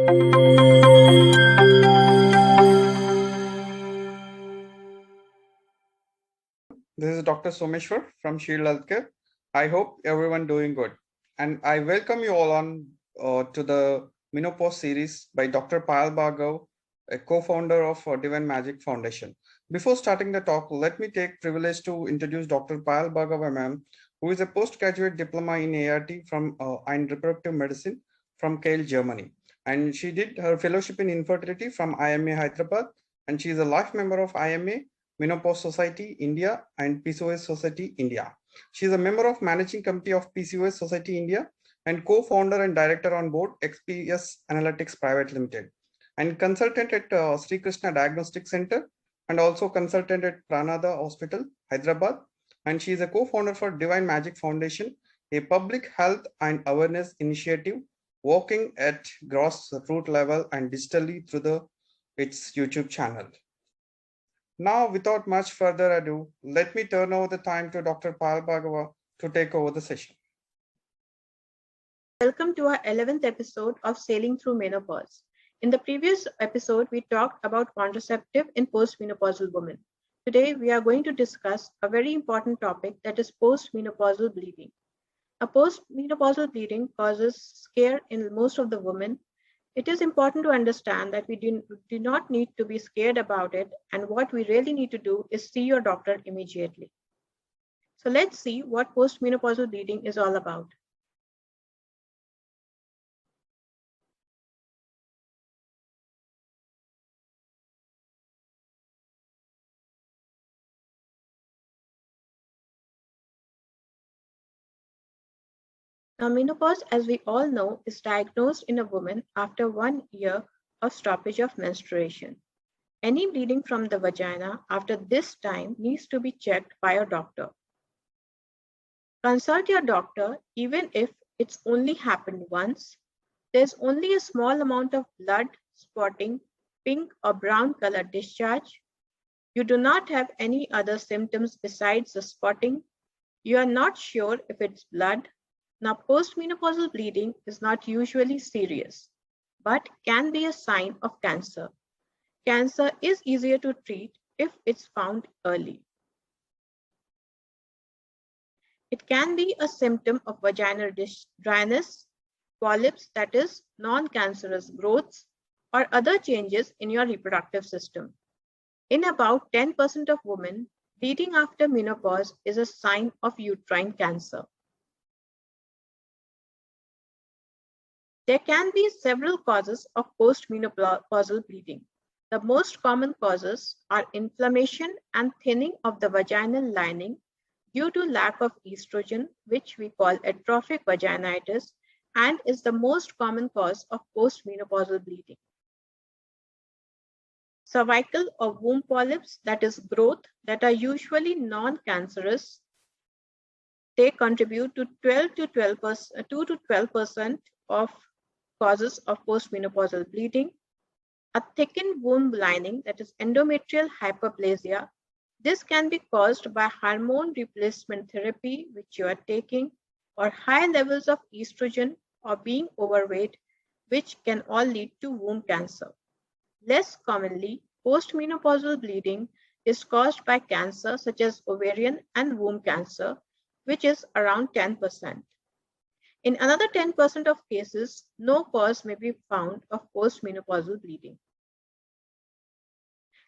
This is Dr. Someshwar from Shield Healthcare. I hope everyone doing good. And I welcome you all on to the Menopause series by Dr. Payal Bhargava, a co-founder of DivineMagic Foundation. Before starting the talk, let me take privilege to introduce Dr. Payal Bhargava ma'am, who is a postgraduate diploma in ART from and reproductive medicine from Kiel, Germany. And she did her fellowship in infertility from IMA Hyderabad, and she is a life member of IMA Menopause Society India and PCOS Society India. She is a member of Managing Committee of PCOS Society India and co-founder and director on board XPS Analytics Private Limited, and consultant at Sri Krishna Diagnostic Center, and also consultant at Pranada Hospital, Hyderabad. And she is a co-founder for DivineMagic Foundation, a public health and awareness initiative working at grassroots level and digitally through its YouTube channel. Now, without much further ado, let me turn over the time to Dr. Payal Bhargava to take over the session. Welcome to our 11th episode of Sailing Through Menopause. In the previous episode, we talked about contraceptive in postmenopausal women. Today, we are going to discuss a very important topic, that is postmenopausal bleeding. A postmenopausal bleeding causes scare in most of the women. It is important to understand that we do not need to be scared about it, and what we really need to do is see your doctor immediately. So let's see what postmenopausal bleeding is all about. Now, menopause, as we all know, is diagnosed in a woman after 1 year of stoppage of menstruation. Any bleeding from the vagina after this time needs to be checked by your doctor. Consult your doctor even if it's only happened once. There's only a small amount of blood, spotting, pink or brown color discharge. You do not have any other symptoms besides the spotting. You are not sure if it's blood. Now, postmenopausal bleeding is not usually serious, but can be a sign of cancer. Cancer is easier to treat if it's found early. It can be a symptom of vaginal dryness, polyps, that is, non-cancerous growths, or other changes in your reproductive system. In about 10% of women, bleeding after menopause is a sign of uterine cancer. There can be several causes of postmenopausal bleeding. The most common causes are inflammation and thinning of the vaginal lining due to lack of estrogen, which we call atrophic vaginitis, and is the most common cause of postmenopausal bleeding. Cervical or womb polyps, that is growth, that are usually non-cancerous. They contribute to 2 to 12% of causes of postmenopausal bleeding. A thickened womb lining, that is endometrial hyperplasia. This can be caused by hormone replacement therapy, which you are taking, or high levels of estrogen, or being overweight, which can all lead to womb cancer. Less commonly, postmenopausal bleeding is caused by cancer such as ovarian and womb cancer, which is around 10%. In another 10% of cases, no cause may be found of postmenopausal bleeding.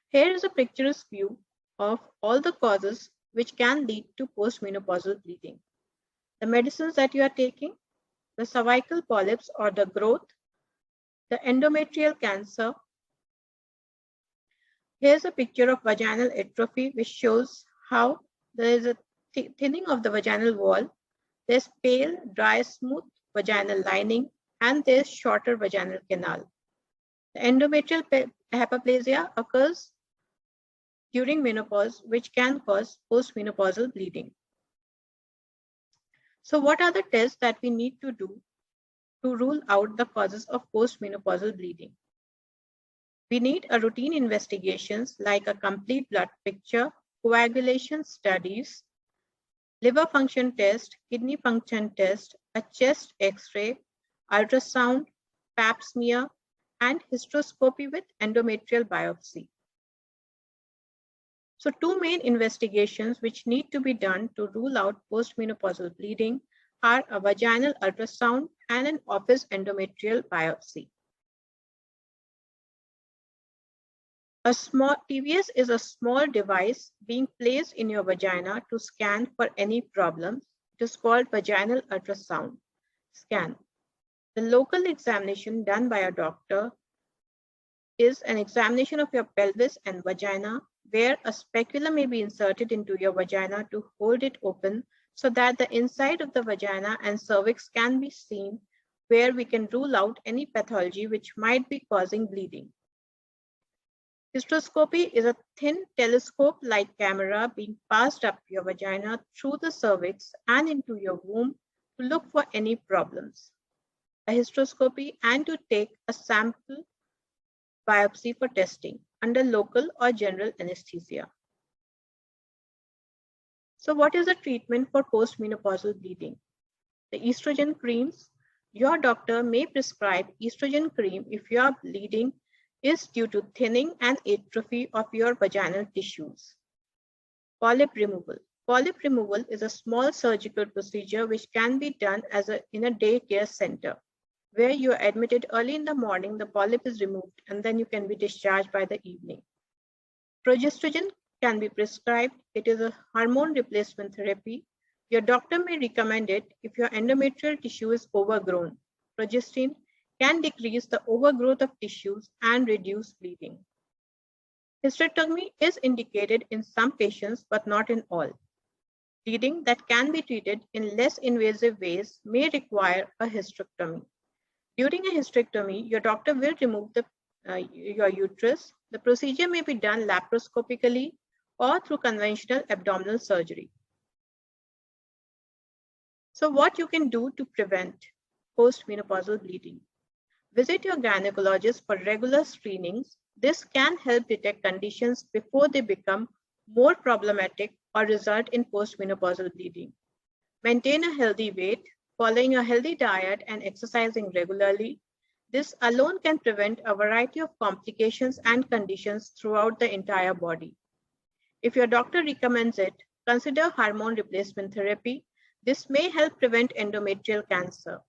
Here is a picturesque view of all the causes which can lead to postmenopausal bleeding. The medicines that you are taking, the cervical polyps or the growth, the endometrial cancer. Here's a picture of vaginal atrophy, which shows how there is a thinning of the vaginal wall. There's pale, dry, smooth vaginal lining, and there's shorter vaginal canal. The endometrial hyperplasia occurs during menopause, which can cause postmenopausal bleeding. So what are the tests that we need to do to rule out the causes of postmenopausal bleeding? We need a routine investigations like a complete blood picture, coagulation studies, liver function test, kidney function test, a chest X-ray, ultrasound, pap smear, and hysteroscopy with endometrial biopsy. So two main investigations which need to be done to rule out postmenopausal bleeding are a vaginal ultrasound and an office endometrial biopsy. A small TVS is a small device being placed in your vagina to scan for any problems. It is called vaginal ultrasound scan. The local examination done by a doctor is an examination of your pelvis and vagina, where a speculum may be inserted into your vagina to hold it open so that the inside of the vagina and cervix can be seen, where we can rule out any pathology which might be causing bleeding. Hysteroscopy is a thin telescope-like camera being passed up your vagina through the cervix and into your womb to look for any problems. A hysteroscopy and to take a sample biopsy for testing under local or general anesthesia. So what is the treatment for postmenopausal bleeding? The estrogen creams. Your doctor may prescribe estrogen cream if your bleeding is due to thinning and atrophy of your vaginal tissues. Polyp removal. Polyp removal is a small surgical procedure which can be done in a daycare center, where you are admitted early in the morning, the polyp is removed, and then you can be discharged by the evening. Progestogen can be prescribed. It is a hormone replacement therapy. Your doctor may recommend it if your endometrial tissue is overgrown. Progestin can decrease the overgrowth of tissues and reduce bleeding. Hysterectomy is indicated in some patients, but not in all. Bleeding that can be treated in less invasive ways may require a hysterectomy. During a hysterectomy, your doctor will remove your uterus. The procedure may be done laparoscopically or through conventional abdominal surgery. So what you can do to prevent postmenopausal bleeding? Visit your gynecologist for regular screenings. This can help detect conditions before they become more problematic or result in postmenopausal bleeding. Maintain a healthy weight, following a healthy diet and exercising regularly. This alone can prevent a variety of complications and conditions throughout the entire body. If your doctor recommends it, consider hormone replacement therapy. This may help prevent endometrial cancer.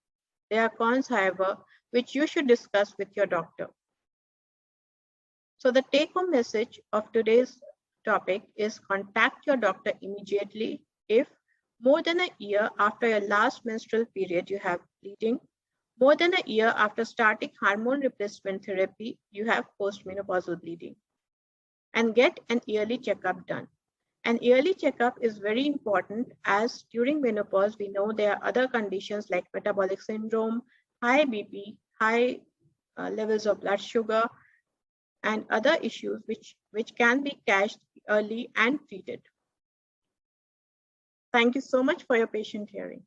There are cons, however, which you should discuss with your doctor. So the take-home message of today's topic is contact your doctor immediately if more than a year after your last menstrual period you have bleeding, more than a year after starting hormone replacement therapy you have postmenopausal bleeding, and get an yearly checkup done. An yearly checkup is very important, as during menopause we know there are other conditions like metabolic syndrome, high BP, high levels of blood sugar, and other issues which can be catched early and treated. Thank you so much for your patient hearing.